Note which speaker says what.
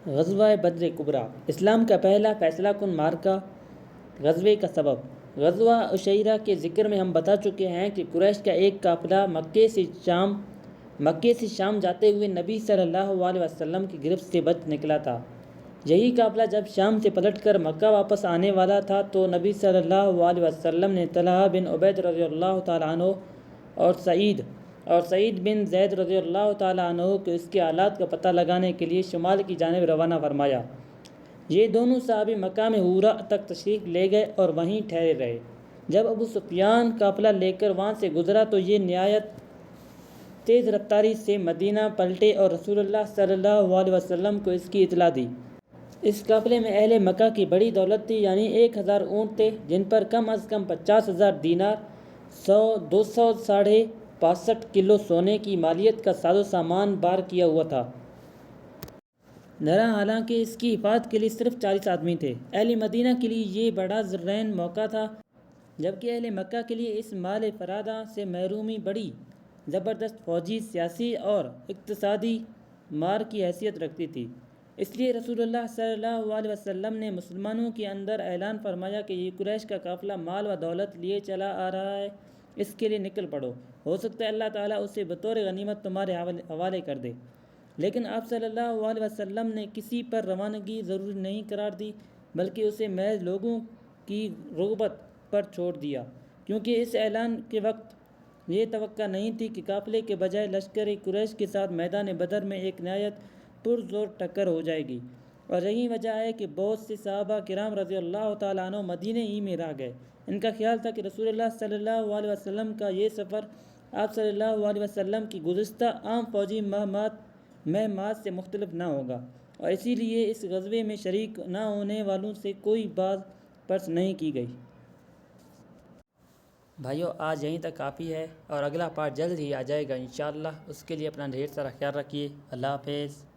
Speaker 1: غزوہ بدر کبریٰ، اسلام کا پہلا فیصلہ کن معرکہ۔ غزوے کا سبب۔ غزوہ عشیرہ کے ذکر میں ہم بتا چکے ہیں کہ قریش کا ایک قافلہ مکے سے شام جاتے ہوئے نبی صلی اللہ علیہ وسلم کی گرفت سے بچ نکلا تھا۔ یہی قافلہ جب شام سے پلٹ کر مکہ واپس آنے والا تھا تو نبی صلی اللہ علیہ وسلم نے طلحہ بن عبید رضی اللہ تعالیٰ عنہ اور سعید بن زید رضی اللہ تعالیٰ عنہ کو اس کے حالات کا پتہ لگانے کے لیے شمال کی جانب روانہ فرمایا۔ یہ دونوں صحابی مقام حورا تک تشریف لے گئے اور وہیں ٹھہرے رہے۔ جب ابو سفیان قافلہ لے کر وہاں سے گزرا تو یہ نہایت تیز رفتاری سے مدینہ پلٹے اور رسول اللہ صلی اللہ علیہ وسلم کو اس کی اطلاع دی۔ اس قافلے میں اہل مکہ کی بڑی دولت تھی، یعنی 1000 اونٹ تھے جن پر کم از کم 50,000 دینار 200 ساڑھے 65 کلو سونے کی مالیت کا ساز و سامان بار کیا ہوا تھا۔ حالانکہ اس کی حفاظت کے لیے صرف 40 آدمی تھے۔ اہل مدینہ کے لیے یہ بڑا زرین موقع تھا، جبکہ اہل مکہ کے لیے اس مال فرادہ سے محرومی بڑی زبردست فوجی، سیاسی اور اقتصادی مار کی حیثیت رکھتی تھی۔ اس لیے رسول اللہ صلی اللہ علیہ وسلم نے مسلمانوں کے اندر اعلان فرمایا کہ یہ قریش کا قافلہ مال و دولت لیے چلا آ رہا ہے، اس کے لیے نکل پڑو، ہو سکتا ہے اللہ تعالیٰ اسے بطور غنیمت تمہارے حوالے کر دے۔ لیکن آپ صلی اللہ علیہ وسلم نے کسی پر روانگی ضروری نہیں قرار دی، بلکہ اسے محض لوگوں کی رغبت پر چھوڑ دیا، کیونکہ اس اعلان کے وقت یہ توقع نہیں تھی کہ قافلے کے بجائے لشکر قریش کے ساتھ میدان بدر میں ایک نہایت پرزور ٹکر ہو جائے گی۔ اور یہی وجہ ہے کہ بہت سے صحابہ کرام رضی اللہ تعالیٰ عنہ مدینہ ہی میں رہ گئے۔ ان کا خیال تھا کہ رسول اللہ صلی اللہ علیہ وسلم کا یہ سفر آپ صلی اللہ علیہ وسلم کی گزشتہ عام فوجی مہمات سے مختلف نہ ہوگا، اور اسی لیے اس غزوے میں شریک نہ ہونے والوں سے کوئی باز پرس نہیں کی گئی۔ بھائیو، آج یہیں تک کافی ہے اور اگلا پارٹ جلد ہی آ جائے گا انشاءاللہ۔ اس کے لیے اپنا ڈھیر سارا خیال رکھیے۔ اللہ حافظ۔